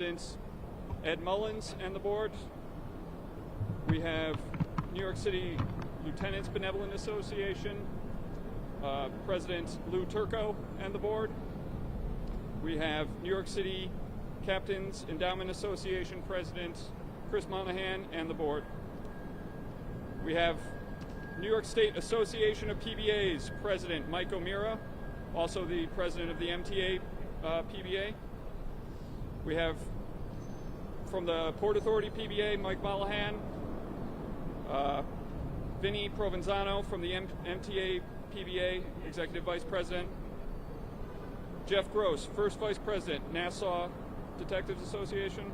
Ed Mullins and the board. We have New York City Lieutenants Benevolent Association, President Lou Turco and the board. We have New York City Captains Endowment Association President Chris Monahan and the board. We have New York State Association of PBAs President Mike O'Meara, also the president of the MTA PBA. We have from the Port Authority PBA Mike Mollahan, Vinny Provenzano from the MTA PBA Executive Vice President, Jeff Gross, First Vice President, Nassau Detectives Association,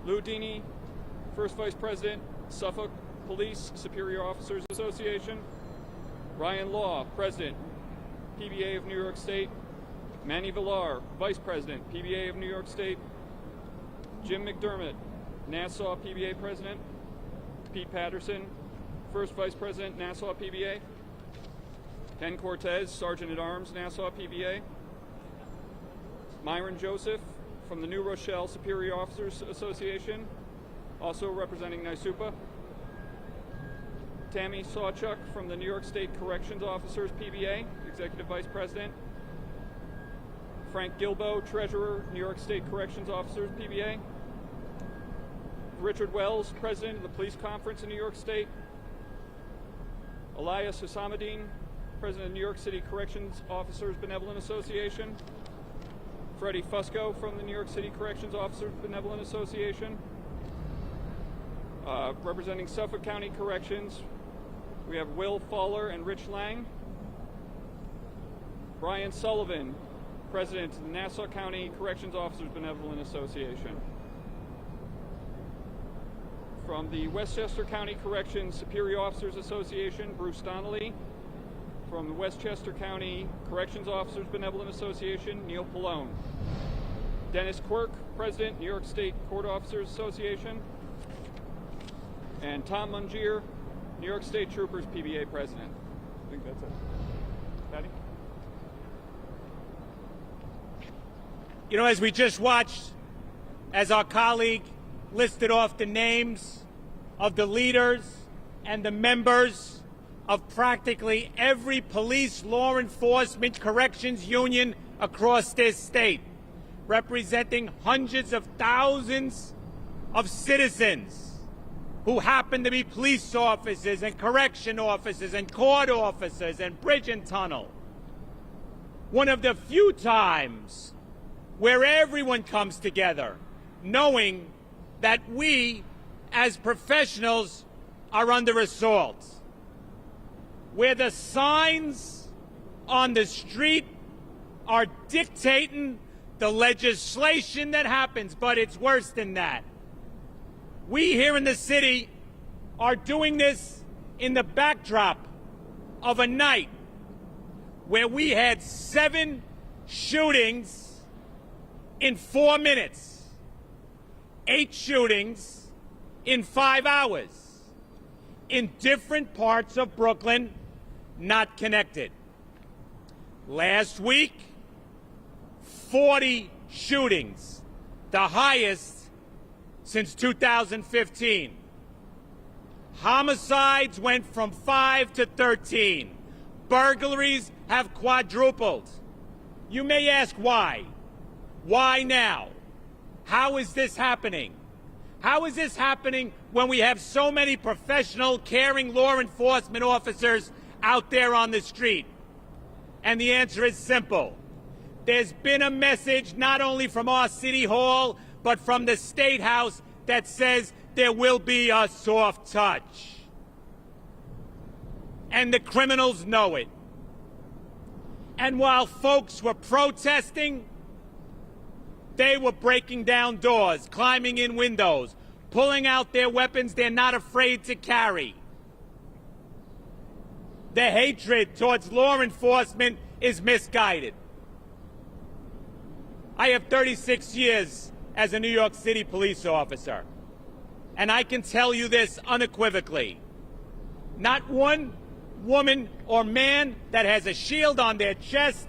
Lou Dini, First Vice President, Suffolk Police Superior Officers Association, Ryan Law, President, PBA of New York State, Manny Villar, Vice President, PBA of New York State, Jim McDermott, Nassau PBA President, Pete Patterson, First Vice President, Nassau PBA, Ken Cortez, Sergeant-at-Arms, Nassau PBA, Myron Joseph from the New Rochelle Superior Officers Association, also representing NYSUPA, Tammy Sawchuk from the New York State Corrections Officers PBA, Executive Vice President, Frank Gilbo, Treasurer, New York State Corrections Officers PBA, Richard Wells, President of the Police Conference in New York State, Elias Hussamuddin, President of New York City Corrections Officers Benevolent Association, Freddie Fusco from the New York City Corrections Officers Benevolent Association, representing Suffolk County Corrections, we have Will Fowler and Rich Lang, Brian Sullivan, President of the Nassau County Corrections Officers Benevolent Association. From the Westchester County Corrections Superior Officers Association, Bruce Donnelly. From the Westchester County Corrections Officers Benevolent Association, Neil Pallone. Dennis Quirk, President, New York State Court Officers Association. And Tom Mungier, New York State Troopers PBA President. I think that's it. Patty? You know, as we just watched, as our colleague listed off the names of the leaders and the members of practically every police, law enforcement, corrections union across this state, representing hundreds of thousands of citizens who happen to be police officers and correction officers and court officers and bridge and tunnel. One of the few times where everyone comes together knowing that we as professionals are under assault, where the signs on the street are dictating the legislation that happens, but it's worse than that. We here in the city are doing this in the backdrop of a night where we had 7 shootings in 4 minutes, 8 shootings in 5 hours, in different parts of Brooklyn, not connected. Last week, 40 shootings, the highest since 2015. Homicides went from 5 to 13. Burglaries have quadrupled. You may ask why. Why now? How is this happening? How is this happening when we have so many professional, caring law enforcement officers out there on the street? And the answer is simple. There's been a message not only from our City Hall, but from the State House that says there will be a soft touch. And the criminals know it. And while folks were protesting, they were breaking down doors, climbing in windows, pulling out their weapons they're not afraid to carry. The hatred towards law enforcement is misguided. I have 36 years as a New York City police officer, and I can tell you this unequivocally. Not one woman or man that has a shield on their chest,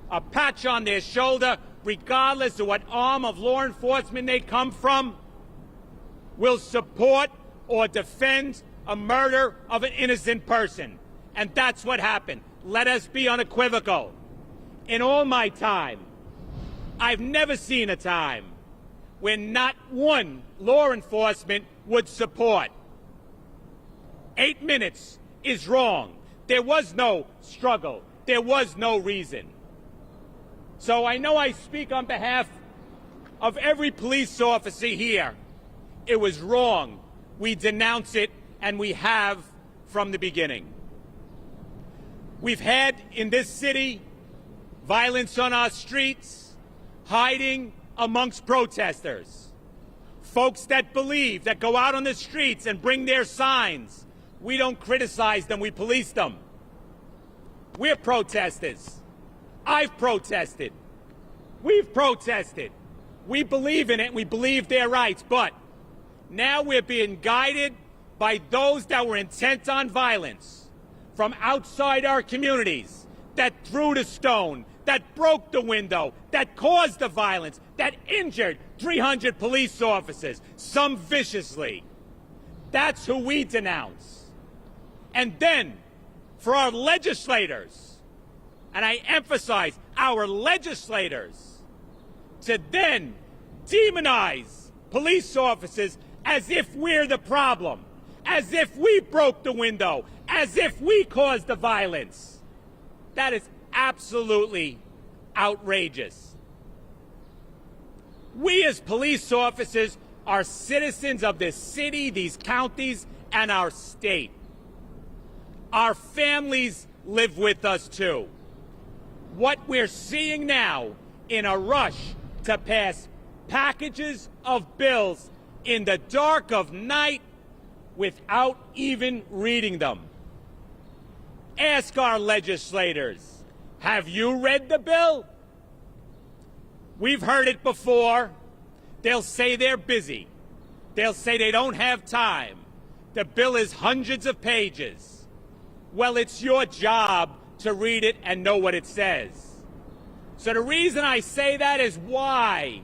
a patch on their shoulder, regardless of what arm of law enforcement they come from, will support or defend a murder of an innocent person. And that's what happened. Let us be unequivocal. In all my time, I've never seen a time when not one law enforcement would support. 8 minutes is wrong. There was no struggle. There was no reason. So I know I speak on behalf of every police officer here. It was wrong. We denounce it, and we have from the beginning. We've had in this city violence on our streets, hiding amongst protesters. Folks that believe, that go out on the streets and bring their signs. We don't criticize them, we police them. We're protesters. I've protested. We've protested. We believe in it, we believe their rights, but now we're being guided by those that were intent on violence from outside our communities, that threw the stone, that broke the window, that caused the violence, that injured 300 police officers, some viciously. That's who we denounce. And then, for our legislators, and I emphasize our legislators, to then demonize police officers as if we're the problem, as if we broke the window, as if we caused the violence. That is absolutely outrageous. We as police officers are citizens of this city, these counties, and our state. Our families live with us too. What we're seeing now in a rush to pass packages of bills in the dark of night without even reading them. Ask our legislators, have you read the bill? We've heard it before. They'll say they're busy. They'll say they don't have time. The bill is hundreds of pages. Well, it's your job to read it and know what it says. So the reason I say that is, why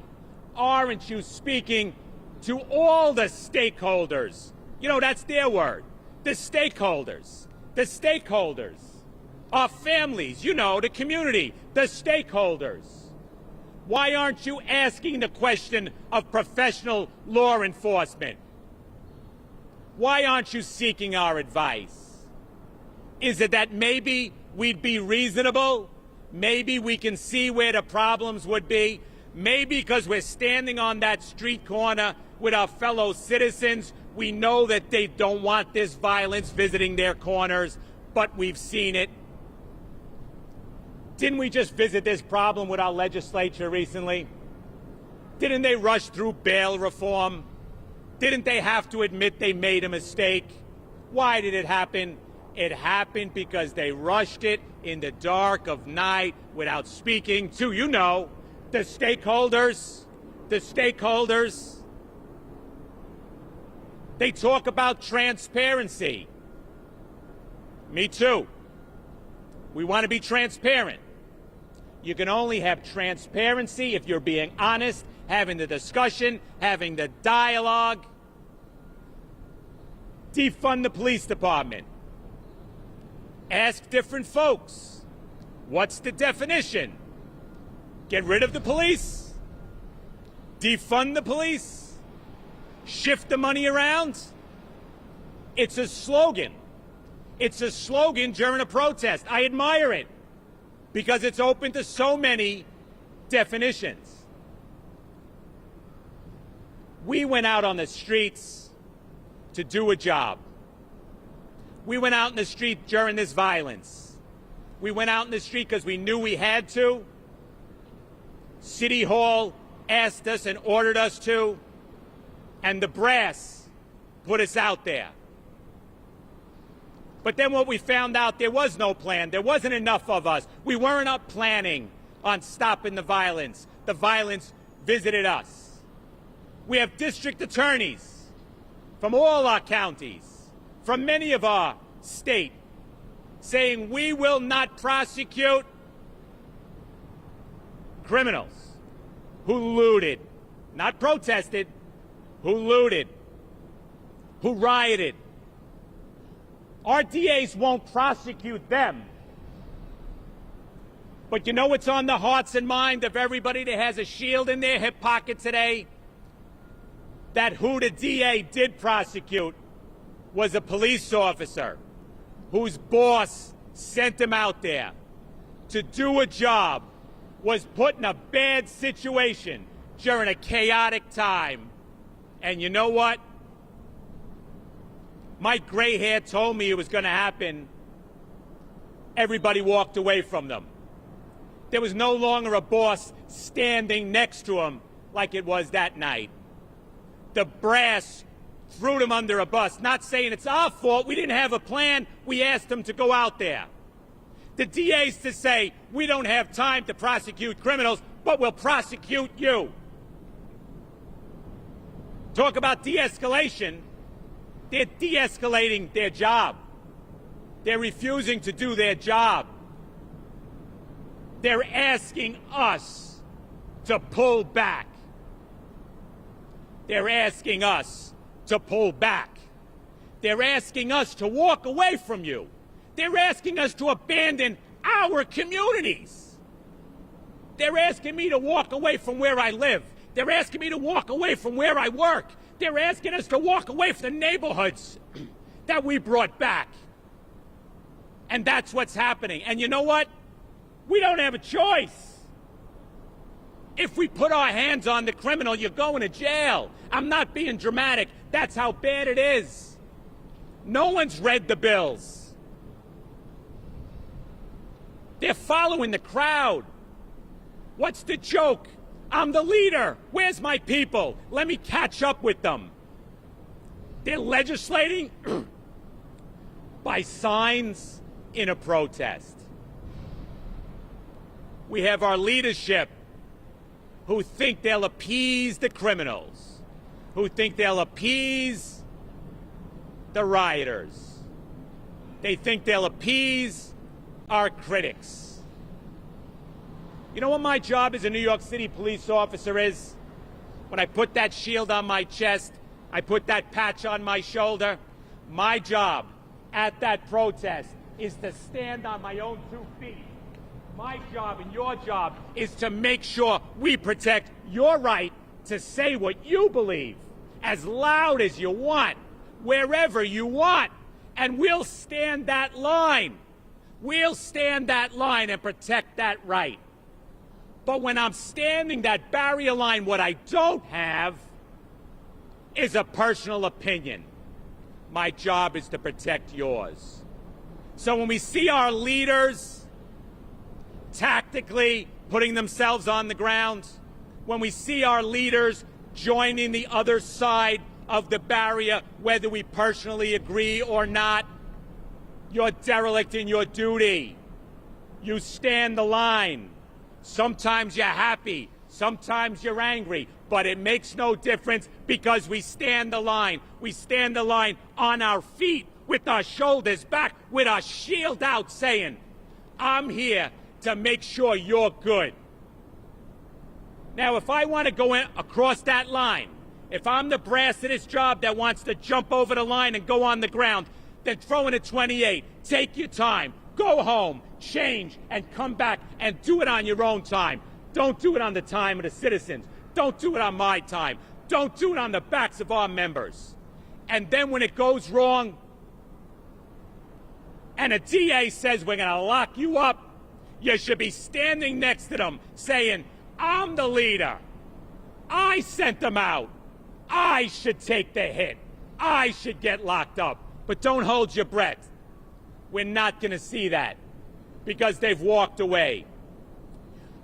aren't you speaking to all the stakeholders? You know, that's their word. The stakeholders. The stakeholders. Our families, you know, the community, the stakeholders. Why aren't you asking the question of professional law enforcement? Why aren't you seeking our advice? Is it that maybe we'd be reasonable? Maybe we can see where the problems would be? Maybe because we're standing on that street corner with our fellow citizens, we know that they don't want this violence visiting their corners, but we've seen it. Didn't we just visit this problem with our legislature recently? Didn't they rush through bail reform? Didn't they have to admit they made a mistake? Why did it happen? It happened because they rushed it in the dark of night without speaking to, you know, the stakeholders. The stakeholders. They talk about transparency. Me too. We want to be transparent. You can only have transparency if you're being honest, having the discussion, having the dialogue. Defund the police department. Ask different folks. What's the definition? Get rid of the police? Defund the police? Shift the money around? It's a slogan. It's a slogan during a protest. I admire it because it's open to so many definitions. We went out on the streets to do a job. We went out in the street during this violence. We went out in the street because we knew we had to. City Hall asked us and ordered us to, and the brass put us out there. But then what we found out, there was no plan. There wasn't enough of us. We weren't up planning on stopping the violence. The violence visited us. We have district attorneys from all our counties, from many of our state, saying we will not prosecute criminals. who looted, not protested, who looted, who rioted. Our DAs won't prosecute them. But you know what's on the hearts and mind of everybody that has a shield in their hip pocket today? That who the DA did prosecute was a police officer whose boss sent him out there to do a job, was put in a bad situation during a chaotic time. And you know what? My gray hair told me it was going to happen. Everybody walked away from them. There was no longer a boss standing next to him like it was that night. The brass threw them under a bus, not saying it's our fault, we didn't have a plan, we asked them to go out there. The DAs to say, we don't have time to prosecute criminals, but we'll prosecute you. Talk about de-escalation. They're de-escalating their job. They're refusing to do their job. They're asking us to pull back. They're asking us to pull back. They're asking us to walk away from you. They're asking us to abandon our communities. They're asking me to walk away from where I live. They're asking me to walk away from where I work. They're asking us to walk away from the neighborhoods that we brought back. And that's what's happening. And you know what? We don't have a choice. If we put our hands on the criminal, you're going to jail. I'm not being dramatic. That's how bad it is. No one's read the bills. They're following the crowd. What's the joke? I'm the leader. Where's my people? Let me catch up with them. They're legislating by signs in a protest. We have our leadership who think they'll appease the criminals, who think they'll appease the rioters. They think they'll appease our critics. You know what my job as a New York City police officer is? When I put that shield on my chest, I put that patch on my shoulder, my job at that protest is to stand on my own 2 feet. My job and your job is to make sure we protect your right to say what you believe as loud as you want, wherever you want. And we'll stand that line. We'll stand that line and protect that right. But when I'm standing that barrier line, what I don't have is a personal opinion. My job is to protect yours. So when we see our leaders tactically putting themselves on the ground, when we see our leaders joining the other side of the barrier, whether we personally agree or not, you're derelict in your duty. You stand the line. Sometimes you're happy, sometimes you're angry, but it makes no difference because we stand the line. We stand the line on our feet, with our shoulders back, with our shield out, saying, I'm here to make sure you're good. Now, if I want to go across that line, if I'm the brass of this job that wants to jump over the line and go on the ground, then throw in a 28. Take your time. Go home, change, and come back and do it on your own time. Don't do it on the time of the citizens. Don't do it on my time. Don't do it on the backs of our members. And then when it goes wrong, and a DA says we're going to lock you up, you should be standing next to them saying, I'm the leader. I sent them out. I should take the hit. I should get locked up. But don't hold your breath. We're not going to see that because they've walked away.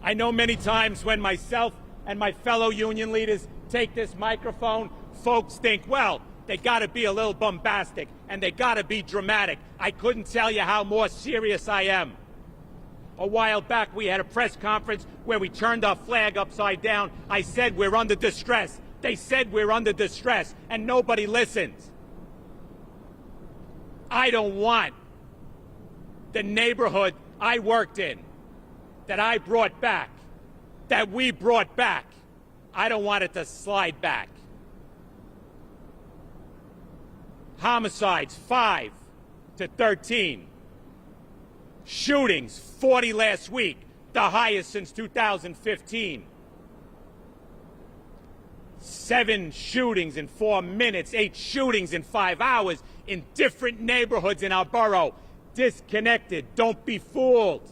I know many times when myself and my fellow union leaders take this microphone, folks think, well, they got to be a little bombastic and they got to be dramatic. I couldn't tell you how more serious I am. A while back, we had a press conference where we turned our flag upside down. I said we're under distress. They said we're under distress, and nobody listened. I don't want the neighborhood I worked in, that I brought back, that we brought back, I don't want it to slide back. Homicides, 5 to 13. Shootings, 40 last week, the highest since 2015. 7 shootings in 4 minutes, 8 shootings in 5 hours in different neighborhoods in our borough. Disconnected. Don't be fooled.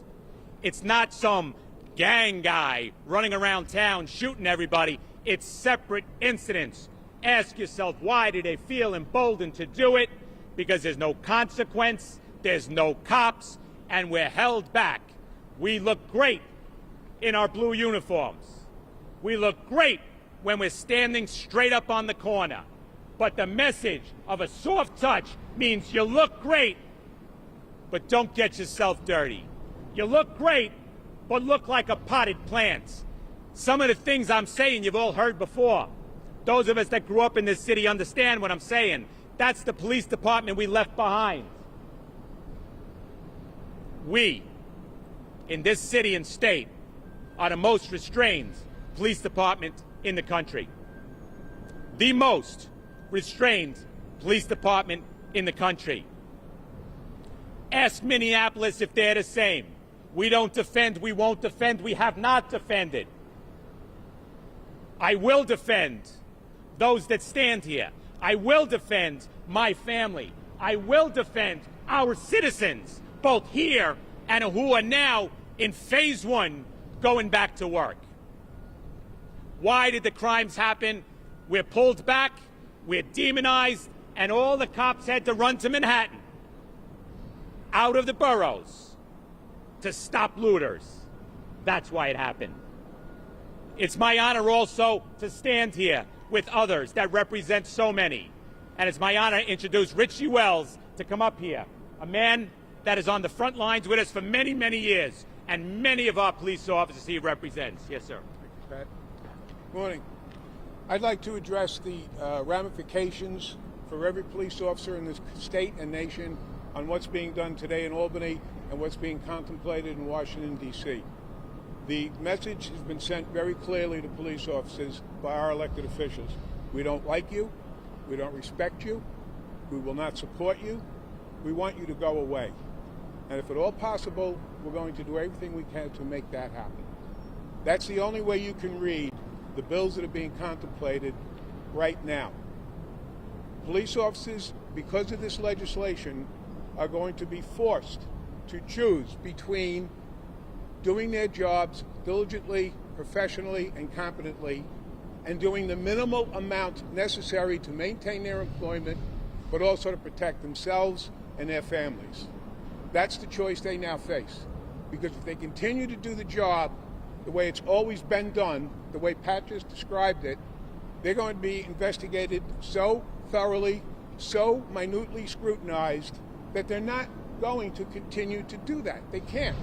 It's not some gang guy running around town shooting everybody. It's separate incidents. Ask yourself, why do they feel emboldened to do it? Because there's no consequence, there's no cops, and we're held back. We look great in our blue uniforms. We look great when we're standing straight up on the corner. But the message of a soft touch means you look great, but don't get yourself dirty. You look great, but look like a potted plant. Some of the things I'm saying you've all heard before. Those of us that grew up in this city understand what I'm saying. That's the police department we left behind. We, in this city and state, are the most restrained police department in the country. The most restrained police department in the country. Ask Minneapolis if they're the same. We don't defend, we won't defend, we have not defended. I will defend those that stand here. I will defend my family. I will defend our citizens, both here and who are now in phase 1 going back to work. Why did the crimes happen? We're pulled back, we're demonized, and all the cops had to run to Manhattan, out of the boroughs, to stop looters. That's why it happened. It's my honor also to stand here with others that represent so many. And it's my honor to introduce Richie Wells to come up here, a man that is on the front lines with us for many, many years, and many of our police officers he represents. Yes, sir. Thank you, Pat. Morning. I'd like to address the ramifications for every police officer in this state and nation on what's being done today in Albany and what's being contemplated in Washington, D.C. The message has been sent very clearly to police officers by our elected officials. We don't like you. We don't respect you. We will not support you. We want you to go away. And if at all possible, we're going to do everything we can to make that happen. That's the only way you can read the bills that are being contemplated right now. Police officers, because of this legislation, are going to be forced to choose between doing their jobs diligently, professionally, and competently, and doing the minimal amount necessary to maintain their employment, but also to protect themselves and their families. That's the choice they now face. Because if they continue to do the job the way it's always been done, the way Pat just described it, they're going to be investigated so thoroughly, so minutely scrutinized, that they're not going to continue to do that. They can't.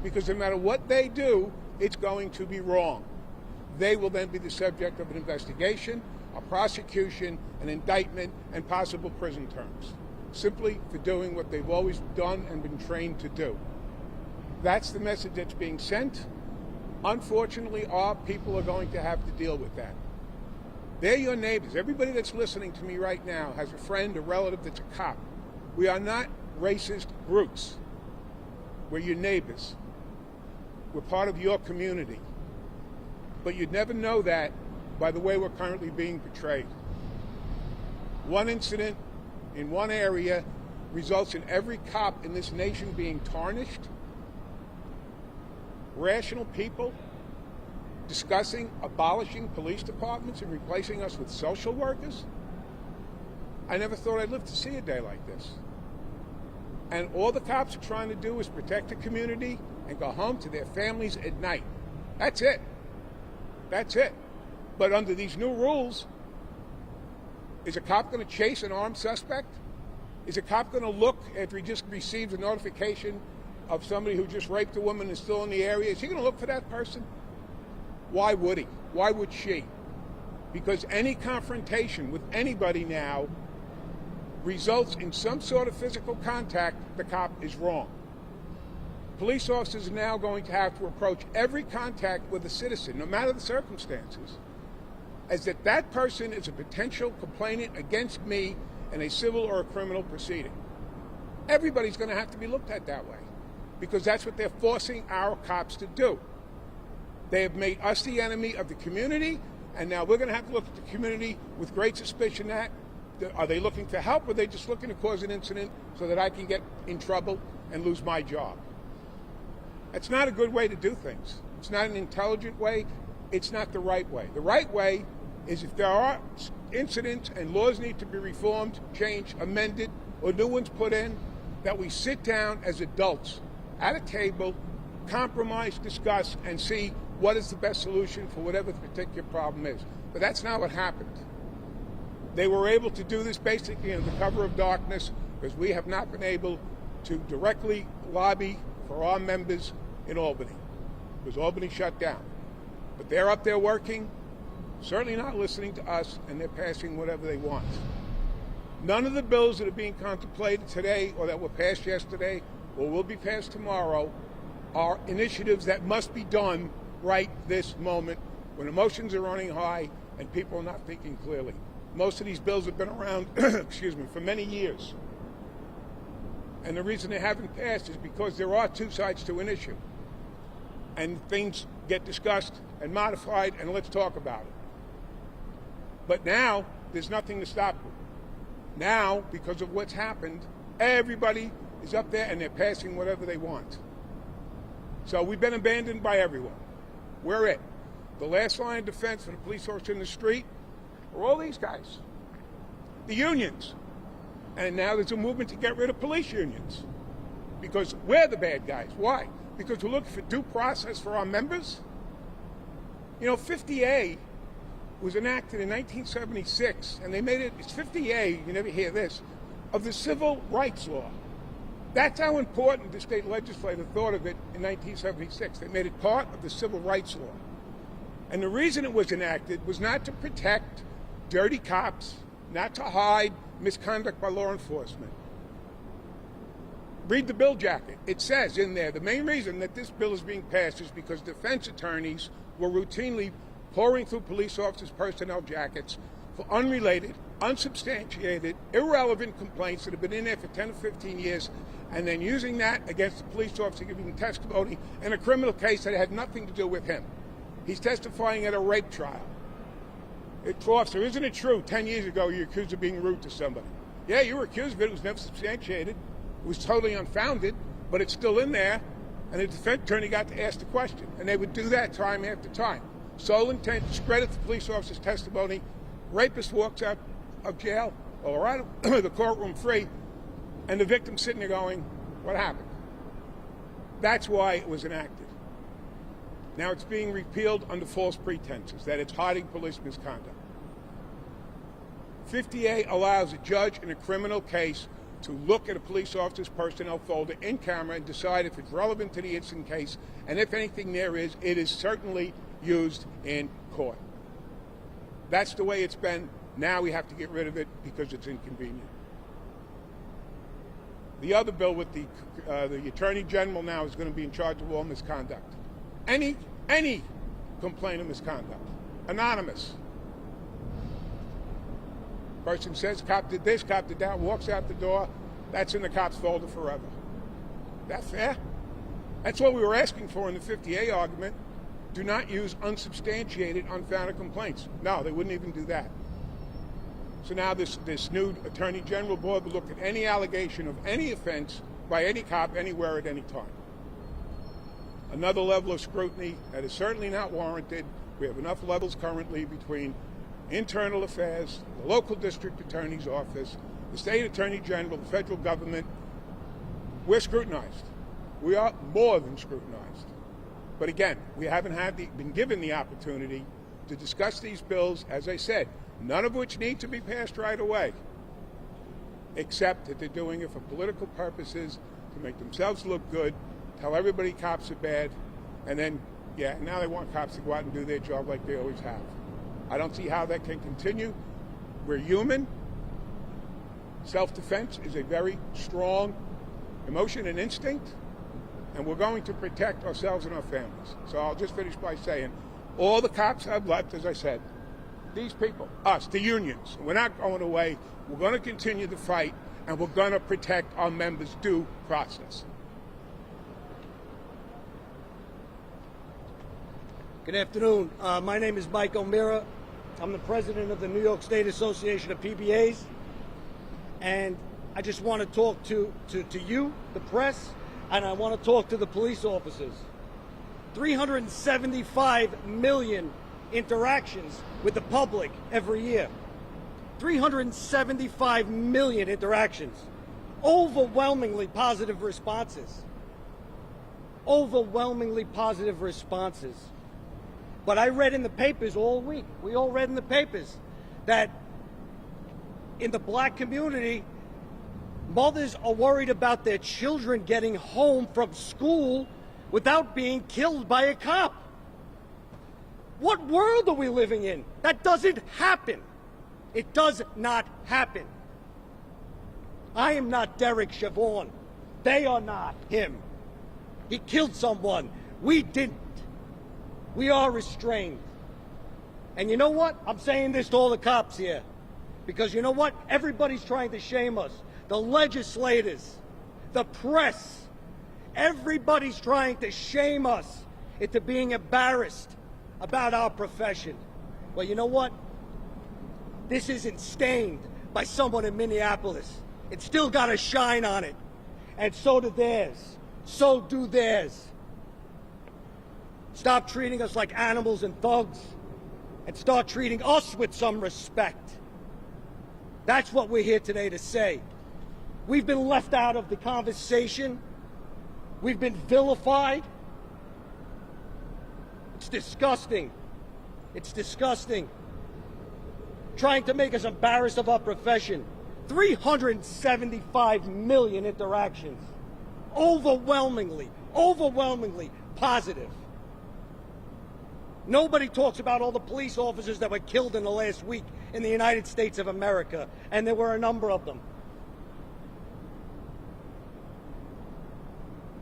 Because no matter what they do, it's going to be wrong. They will then be the subject of an investigation, a prosecution, an indictment, and possible prison terms, simply for doing what they've always done and been trained to do. That's the message that's being sent. Unfortunately, our people are going to have to deal with that. They're your neighbors. Everybody that's listening to me right now has a friend, a relative that's a cop. We are not racist groups. We're your neighbors. We're part of your community. But you'd never know that by the way we're currently being portrayed. One incident in one area results in every cop in this nation being tarnished. Rational people discussing abolishing police departments and replacing us with social workers. I never thought I'd live to see a day like this. And all the cops are trying to do is protect the community and go home to their families at night. That's it. That's it. But under these new rules, is a cop going to chase an armed suspect? Is a cop going to look after he just received a notification of somebody who just raped a woman and is still in the area? Is he going to look for that person? Why would he? Why would she? Because any confrontation with anybody now results in some sort of physical contact, the cop is wrong. Police officers are now going to have to approach every contact with a citizen, no matter the circumstances, as that that person is a potential complainant against me in a civil or a criminal proceeding. Everybody's going to have to be looked at that way, because that's what they're forcing our cops to do. They have made us the enemy of the community, and now we're going to have to look at the community with great suspicion that, are they looking for help, or are they just looking to cause an incident so that I can get in trouble and lose my job? That's not a good way to do things. It's not an intelligent way. It's not the right way. The right way is, if there are incidents and laws need to be reformed, changed, amended, or new ones put in, that we sit down as adults at a table, compromise, discuss, and see what is the best solution for whatever the particular problem is. But that's not what happened. They were able to do this basically under the cover of darkness, because we have not been able to directly lobby for our members in Albany, because Albany shut down. But they're up there working, certainly not listening to us, and they're passing whatever they want. None of the bills that are being contemplated today, or that were passed yesterday, or will be passed tomorrow, are initiatives that must be done right this moment, when emotions are running high and people are not thinking clearly. Most of these bills have been around for many years. And the reason they haven't passed is because there are two sides to an issue. And things get discussed and modified, and let's talk about it. But now, there's nothing to stop them. Now, because of what's happened, everybody is up there and they're passing whatever they want. So we've been abandoned by everyone. We're it. The last line of defense for the police officer in the street are all these guys, the unions. And now there's a movement to get rid of police unions, because we're the bad guys. Why? Because we're looking for due process for our members. You know, 50A was enacted in 1976, and they made it, it's 50A, you never hear this, of the Civil Rights Law. That's how important the state legislature thought of it in 1976. They made it part of the Civil Rights Law. And the reason it was enacted was not to protect dirty cops, not to hide misconduct by law enforcement. Read the bill jacket. It says in there, the main reason that this bill is being passed is because defense attorneys were routinely pouring through police officers' personnel jackets for unrelated, unsubstantiated, irrelevant complaints that have been in there for 10 or 15 years, and then using that against the police officer giving testimony in a criminal case that had nothing to do with him. He's testifying at a rape trial. Officer, isn't it true 10 years ago you were accused of being rude to somebody? Yeah, you were accused of it. It was never substantiated. It was totally unfounded, but it's still in there, and the defense attorney got to ask the question. And they would do that time after time. Sole intent to discredit the police officer's testimony. Rapist walks out of jail, or out of the courtroom free, and the victim's sitting there going, what happened? That's why it was enacted. Now it's being repealed under false pretenses, that it's hiding police misconduct. 50A allows a judge in a criminal case to look at a police officer's personnel folder in camera and decide if it's relevant to the incident case, and if anything there is, it is certainly used in court. That's the way it's been. Now we have to get rid of it because it's inconvenient. The other bill with the Attorney General now is going to be in charge of all misconduct. Any complaint of misconduct, anonymous. Person says, cop did this, cop did that, walks out the door, that's in the cop's folder forever. That fair? That's what we were asking for in the 50A argument. Do not use unsubstantiated, unfounded complaints. No, they wouldn't even do that. So now this new Attorney General board will look at any allegation of any offense by any cop anywhere at any time. Another level of scrutiny that is certainly not warranted. We have enough levels currently between internal affairs, the local district attorney's office, the state attorney general, the federal government. We're scrutinized. We are more than scrutinized. But again, we haven't been given the opportunity to discuss these bills, as I said, none of which need to be passed right away, except that they're doing it for political purposes, to make themselves look good, tell everybody cops are bad, and then, now they want cops to go out and do their job like they always have. I don't see how that can continue. We're human. Self-defense is a very strong emotion and instinct, and we're going to protect ourselves and our families. So I'll just finish by saying, all the cops have left, as I said, These people, us, the unions, we're not going away. We're going to continue the fight, and we're going to protect our members' due process. Good afternoon. My name is Mike O'Meara. I'm the president of the New York State Association of PBAs. And I just want to talk to you, the press, and I want to talk to the police officers. 375 million interactions with the public every year. 375 million interactions. Overwhelmingly positive responses. Overwhelmingly positive responses. But I read in the papers all week, we all read in the papers, that in the black community, mothers are worried about their children getting home from school without being killed by a cop. What world are we living in? That doesn't happen. It does not happen. I am not Derek Chauvin. They are not him. He killed someone. We didn't. We are restrained. And you know what? I'm saying this to all the cops here. Because you know what? Everybody's trying to shame us. The legislators, the press, everybody's trying to shame us into being embarrassed about our profession. Well, you know what? This isn't stained by someone in Minneapolis. It's still got a shine on it. And so do theirs. So do theirs. Stop treating us like animals and thugs and start treating us with some respect. That's what we're here today to say. We've been left out of the conversation. We've been vilified. It's disgusting. It's disgusting. Trying to make us embarrassed of our profession. 375 million interactions. Overwhelmingly positive. Nobody talks about all the police officers that were killed in the last week in the United States of America, and there were a number of them.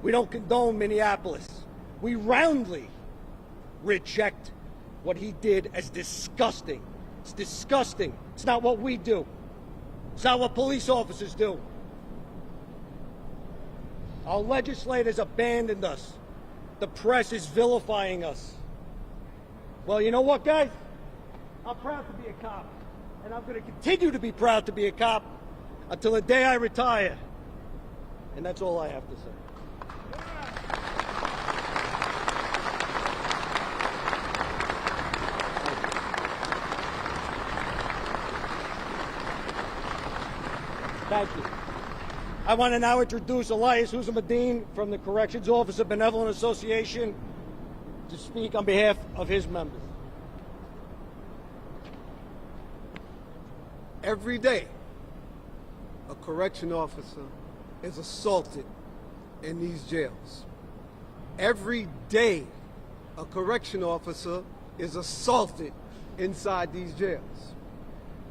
We don't condone Minneapolis. We roundly reject what he did as disgusting. It's disgusting. It's not what we do. It's not what police officers do. Our legislators abandoned us. The press is vilifying us. Well, you know what, guys? I'm proud to be a cop. And I'm going to continue to be proud to be a cop until the day I retire. And that's all I have to say. Thank you. I want to now introduce Elias Housamadine from the Corrections Office of Benevolent Association to speak on behalf of his members. Every day, a correction officer is assaulted in these jails. Every day, a correction officer is assaulted inside these jails.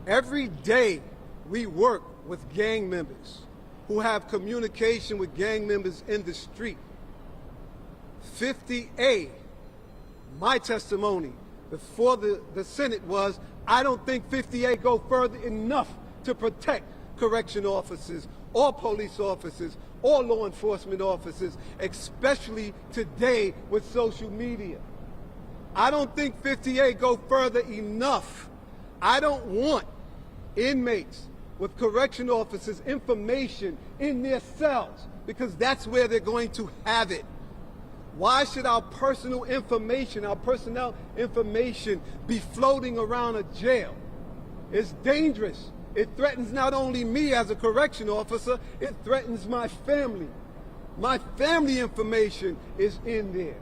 Every day, we work with gang members who have communication with gang members in the street. 50A, my testimony before the Senate was, I don't think 50A go further enough to protect correction officers or police officers or law enforcement officers, especially today with social media. I don't think 50A go further enough. I don't want inmates with correction officers' information in their cells because that's where they're going to have it. Why should our personal information, our personnel information be floating around a jail? It's dangerous. It threatens not only me as a correction officer, it threatens my family. My family information is in there.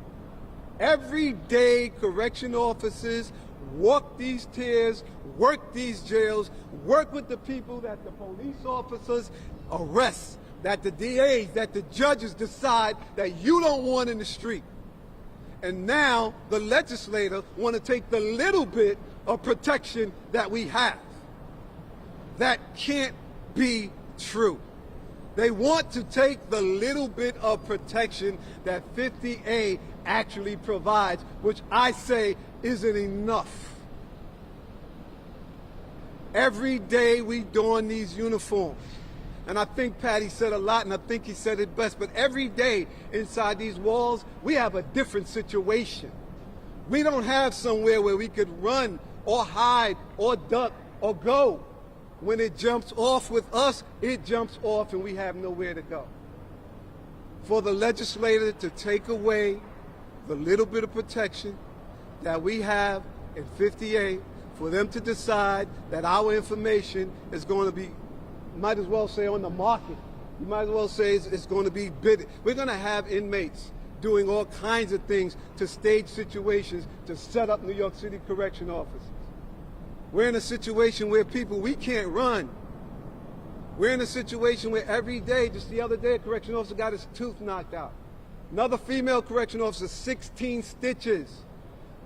Every day, correction officers walk these tiers, work these jails, work with the people that the police officers arrest, that the DAs, that the judges decide that you don't want in the street. And now the legislator want to take the little bit of protection that we have. That can't be true. They want to take the little bit of protection that 50A actually provides, which I say isn't enough. Every day we don these uniforms. And I think Patty said a lot, and I think he said it best, but every day inside these walls, we have a different situation. We don't have somewhere where we could run or hide or duck or go. When it jumps off with us, it jumps off and we have nowhere to go. For the legislator to take away the little bit of protection that we have in 58, for them to decide that our information is going to be, might as well say on the market, you might as well say it's going to be bid. We're going to have inmates doing all kinds of things to stage situations to set up New York City correction officers. We're in a situation where people, we can't run. We're in a situation where every day, just the other day, a correction officer got his tooth knocked out. Another female correction officer, 16 stitches.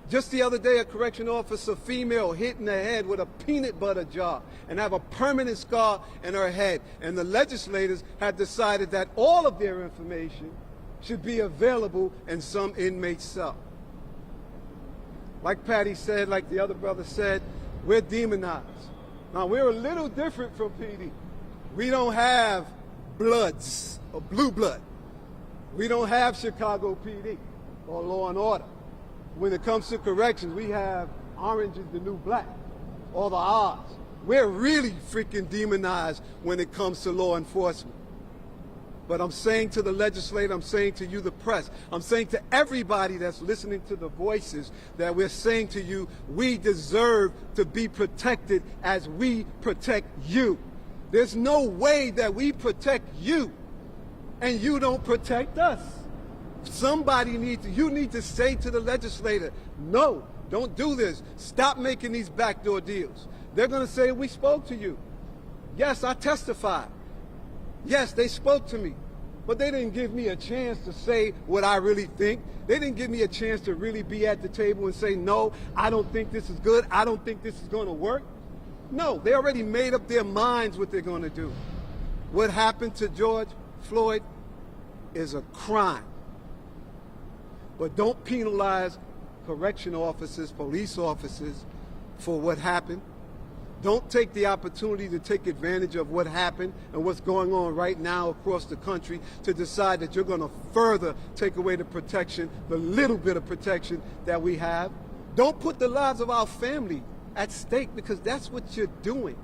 Just the other day, a correction officer, female, hit in the head with a peanut butter jar and have a permanent scar in her head. And the legislators have decided that all of their information should be available in some inmate's cell. Like Patty said, like the other brother said, we're demonized. Now, we're a little different from PD. We don't have Bloods or Blue Blood. We don't have Chicago PD or Law and Order. When it comes to corrections, we have Orange is the New Black, or the odds. We're really freaking demonized when it comes to law enforcement. But I'm saying to the legislature, I'm saying to you, the press, I'm saying to everybody that's listening to the voices, that we're saying to you, we deserve to be protected as we protect you. There's no way that we protect you and you don't protect us. Somebody you need to say to the legislator, no, don't do this. Stop making these backdoor deals. They're going to say, we spoke to you. Yes, I testified. Yes, they spoke to me. But they didn't give me a chance to say what I really think. They didn't give me a chance to really be at the table and say, no, I don't think this is good. I don't think this is going to work. No, they already made up their minds what they're going to do. What happened to George Floyd is a crime. But don't penalize correction officers, police officers for what happened. Don't take the opportunity to take advantage of what happened and what's going on right now across the country to decide that you're going to further take away the protection, the little bit of protection that we have. Don't put the lives of our family at stake, because that's what you're doing.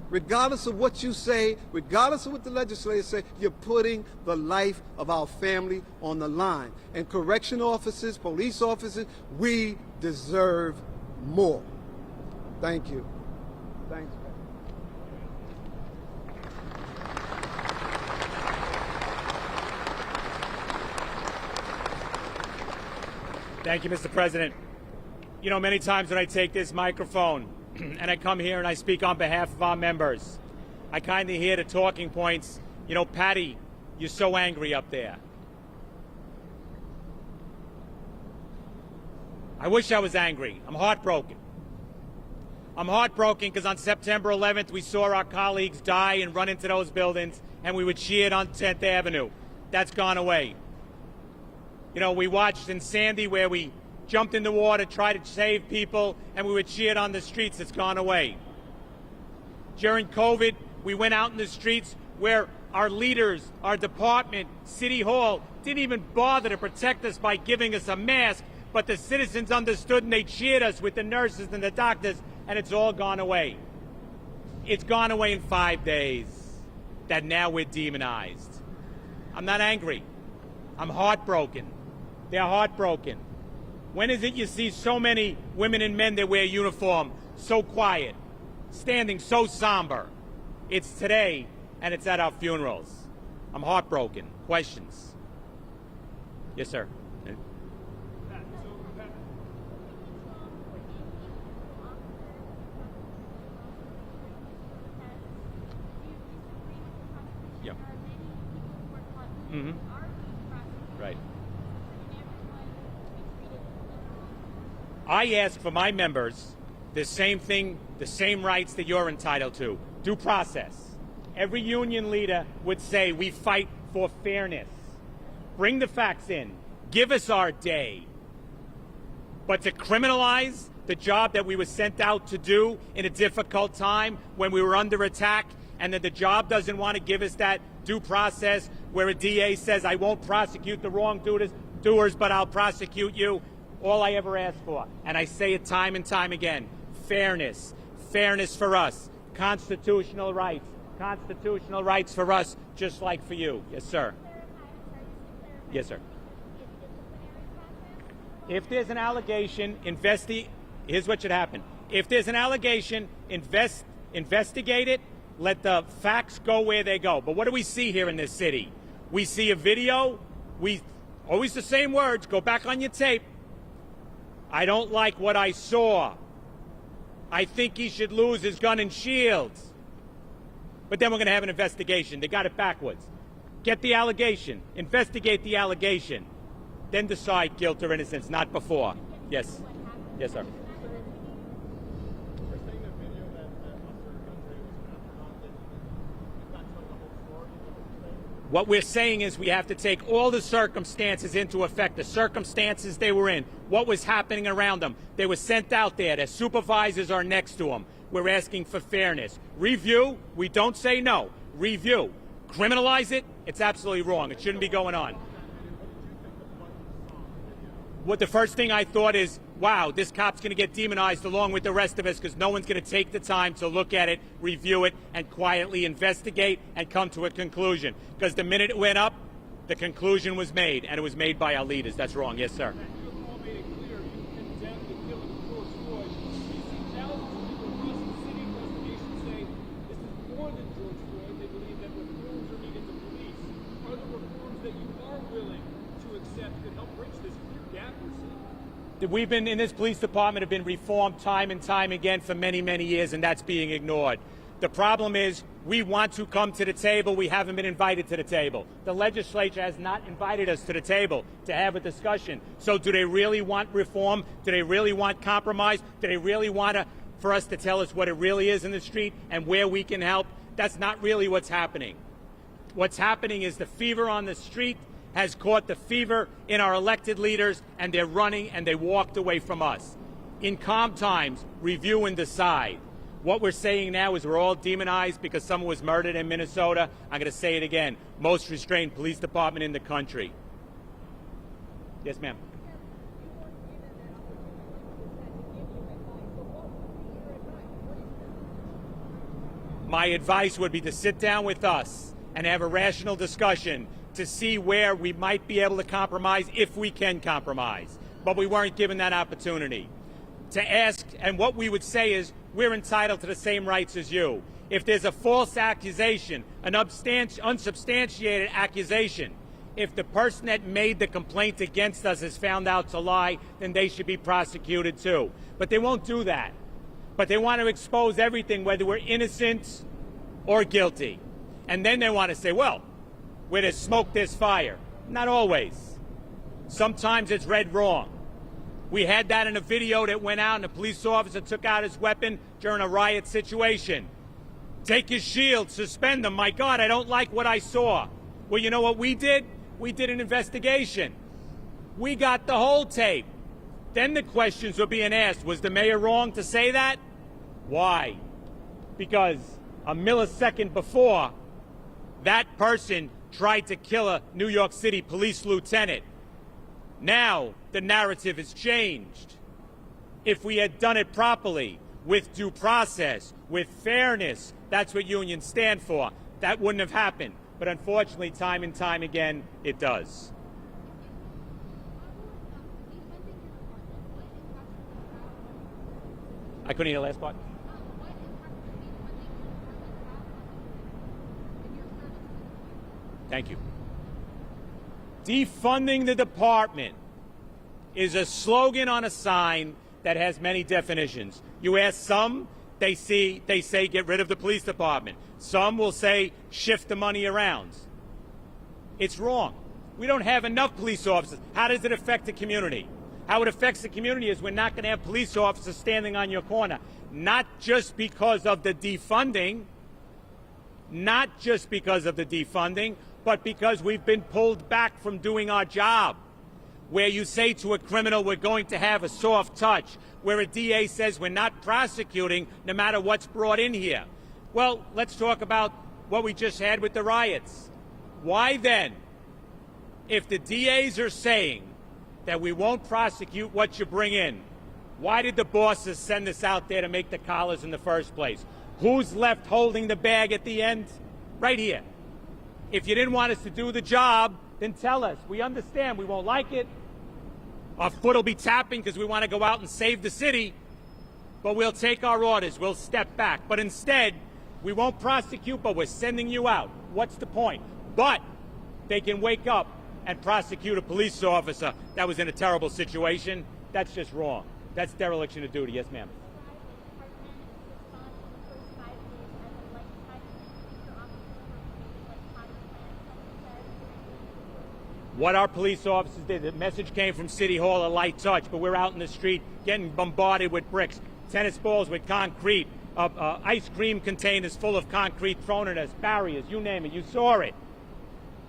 Regardless of what you say, regardless of what the legislators say, you're putting the life of our family on the line. And correction officers, police officers, we deserve more. Thank you. Thanks, man. Thank you, Mr. President. You know, many times when I take this microphone and I come here and I speak on behalf of our members, I kind of hear the talking points. You know, Patty, you're so angry up there. I wish I was angry. I'm heartbroken. I'm heartbroken because on September 11th, we saw our colleagues die and run into those buildings, and we were cheered on 10th Avenue. That's gone away. You know, we watched in Sandy where we jumped in the water, tried to save people, and we were cheered on the streets. It's gone away. During COVID, we went out in the streets where our leaders, our department, City Hall, didn't even bother to protect us by giving us a mask, but the citizens understood and they cheered us with the nurses and the doctors, and it's all gone away. It's gone away in 5 days that now we're demonized. I'm not angry. I'm heartbroken. They're heartbroken. When is it you see so many women and men that wear uniform, so quiet, standing so somber? It's today, and it's at our funerals. I'm heartbroken. Questions? Yes, sir. Yep. Mm-hmm. Right. I ask for my members the same thing, the same rights that you're entitled to. Due process. Every union leader would say we fight for fairness. Bring the facts in. Give us our day. But to criminalize the job that we were sent out to do in a difficult time when we were under attack, and that the job doesn't want to give us that due process where a DA says, I won't prosecute the wrongdoers, but I'll prosecute you. All I ever ask for, and I say it time and time again, fairness. Fairness for us. Constitutional rights. Constitutional rights for us, just like for you. Yes, sir. Yes, sir. If there's an allegation, here's what should happen. If there's an allegation, investigate it, let the facts go where they go. But what do we see here in this city? We see a video, always the same words, go back on your tape. I don't like what I saw. I think he should lose his gun and shields. But then we're going to have an investigation. They got it backwards. Get the allegation. Investigate the allegation. Then decide guilt or innocence, not before. Yes. Yes, sir. What we're saying is we have to take all the circumstances into effect, the circumstances they were in, what was happening around them. They were sent out there. Their supervisors are next to them. We're asking for fairness. Review, we don't say no. Review. Criminalize it, it's absolutely wrong. It shouldn't be going on. What the first thing I thought is, wow, this cop's going to get demonized along with the rest of us because no one's going to take the time to look at it, review it, and quietly investigate and come to a conclusion. Because the minute it went up, the conclusion was made, and it was made by our leaders. That's wrong. Yes, sir. We've been in this police department have been reformed time and time again for many, many years, and that's being ignored. The problem is we want to come to the table. We haven't been invited to the table. The legislature has not invited us to the table to have a discussion. So do they really want reform? Do they really want compromise? Do they really want for us to tell us what it really is in the street and where we can help? That's not really what's happening. What's happening is the fever on the street has caught the fever in our elected leaders, and they're running and they walked away from us. In calm times, review and decide. What we're saying now is we're all demonized because someone was murdered in Minnesota. I'm going to say it again. Most restrained police department in the country. Yes, ma'am. My advice would be to sit down with us and have a rational discussion to see where we might be able to compromise, if we can compromise. But we weren't given that opportunity. To ask, and what we would say is, we're entitled to the same rights as you. If there's a false accusation, an unsubstantiated accusation, if the person that made the complaint against us is found out to lie, then they should be prosecuted too. But they won't do that. But they want to expose everything, whether we're innocent or guilty. And then they want to say, well, where there's smoke, there's fire. Not always. Sometimes it's read wrong. We had that in a video that went out and a police officer took out his weapon during a riot situation. Take his shield, suspend him. My God, I don't like what I saw. Well, you know what we did? We did an investigation. We got the whole tape. Then the questions were being asked. Was the mayor wrong to say that? Why? Because a millisecond before, that person tried to kill a New York City police lieutenant. Now the narrative has changed. If we had done it properly, with due process, with fairness, that's what unions stand for, that wouldn't have happened. But unfortunately, time and time again, it does. I couldn't hear the last part. Thank you. Defunding the department is a slogan on a sign that has many definitions. You ask some, they say get rid of the police department. Some will say shift the money around. It's wrong. We don't have enough police officers. How does it affect the community? How it affects the community is we're not going to have police officers standing on your corner. Not just because of the defunding, but because we've been pulled back from doing our job. where you say to a criminal, we're going to have a soft touch, where a DA says we're not prosecuting no matter what's brought in here. Well, let's talk about what we just had with the riots. Why then, if the DAs are saying that we won't prosecute what you bring in, why did the bosses send us out there to make the collars in the first place? Who's left holding the bag at the end? Right here. If you didn't want us to do the job, then tell us. We understand. We won't like it. Our foot will be tapping because we want to go out and save the city, but we'll take our orders. We'll step back. But instead, we won't prosecute, but we're sending you out. What's the point? But they can wake up and prosecute a police officer that was in a terrible situation. That's just wrong. That's dereliction of duty. Yes, ma'am. What our police officers did, the message came from City Hall, a light touch, but we're out in the street getting bombarded with bricks, tennis balls with concrete, ice cream containers full of concrete thrown at us, barriers, you name it. You saw it.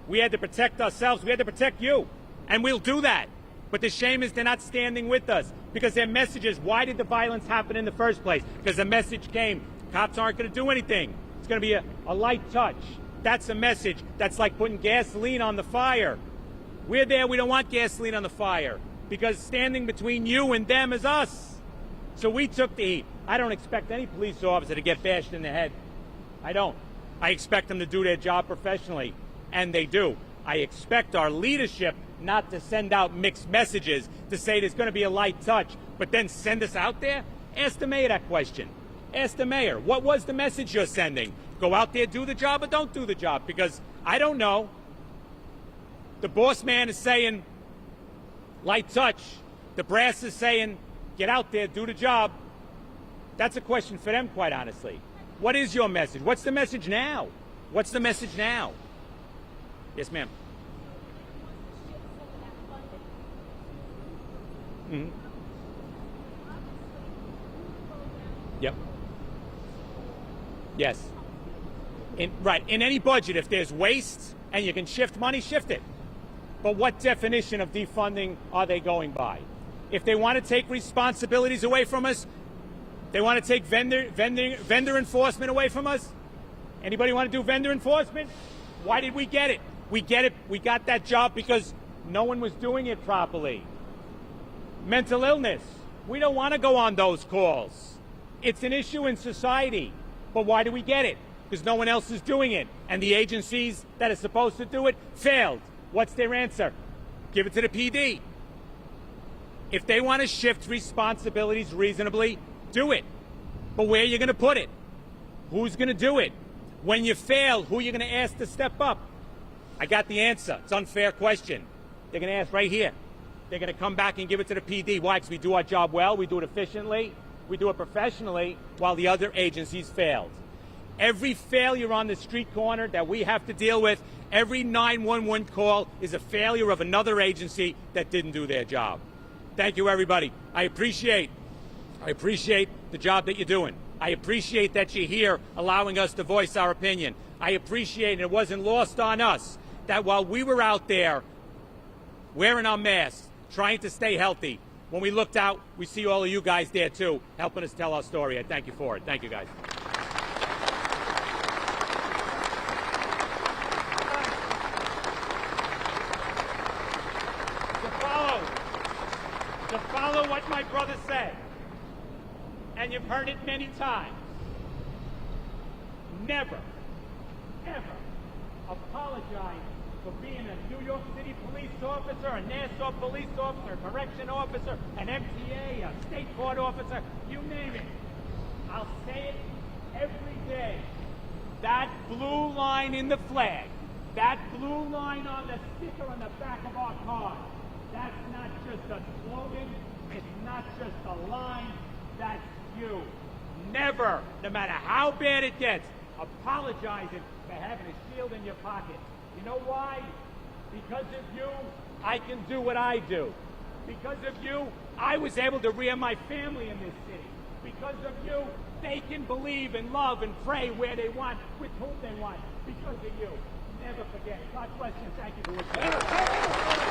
We had to protect ourselves. We had to protect you. And we'll do that. But the shame is they're not standing with us because their message is, why did the violence happen in the first place? Because the message came, cops aren't going to do anything. It's going to be a light touch. That's a message. That's like putting gasoline on the fire. We're there. We don't want gasoline on the fire because standing between you and them is us. So we took the heat. I don't expect any police officer to get bashed in the head. I don't. I expect them to do their job professionally, and they do. I expect our leadership not to send out mixed messages to say there's going to be a light touch, but then send us out there? Ask the mayor that question. Ask the mayor, what was the message you're sending? Go out there, do the job, or don't do the job? Because I don't know. The boss man is saying, light touch. The brass is saying, get out there, do the job. That's a question for them, quite honestly. What is your message? What's the message now? What's the message now? Yes, ma'am. Mm-hmm. Yep. Yes. Right. In any budget, if there's waste and you can shift money, shift it. But what definition of defunding are they going by? If they want to take responsibilities away from us, they want to take vendor enforcement away from us? Anybody want to do vendor enforcement? Why did we get it? We got that job because no one was doing it properly. Mental illness. We don't want to go on those calls. It's an issue in society. But why do we get it? Because no one else is doing it. And the agencies that are supposed to do it failed. What's their answer? Give it to the PD. If they want to shift responsibilities reasonably, do it. But where are you going to put it? Who's going to do it? When you fail, who are you going to ask to step up? I got the answer. It's an unfair question. They're going to ask right here. They're going to come back and give it to the PD. Why? Because we do our job well, we do it efficiently, we do it professionally, while the other agencies failed. Every failure on the street corner that we have to deal with, every 911 call is a failure of another agency that didn't do their job. Thank you, everybody. I appreciate the job that you're doing. I appreciate that you're here allowing us to voice our opinion. I appreciate, and it wasn't lost on us, that while we were out there wearing our masks, trying to stay healthy, when we looked out, we see all of you guys there too, helping us tell our story. I thank you for it. Thank you, guys. To follow what my brother said, and you've heard it many times, never, ever apologize for being a New York City police officer, a Nassau police officer, a correction officer, an MTA, a state court officer, you name it. I'll say it every day. That blue line in the flag, that blue line on the sticker on the back of our car, that's not just a slogan, it's not just a line, that's you. Never, no matter how bad it gets, apologizing for having a shield in your pocket. You know why? Because of you, I can do what I do. Because of you, I was able to rear my family in this city. Because of you, they can believe and love and pray where they want, with whom they want. Because of you. never forget. God bless you. Thank you for listening.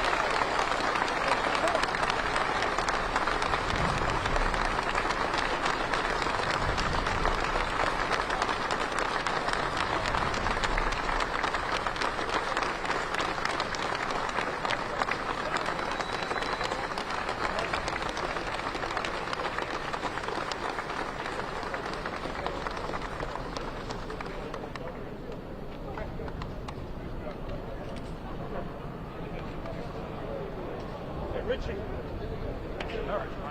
Richie. All right.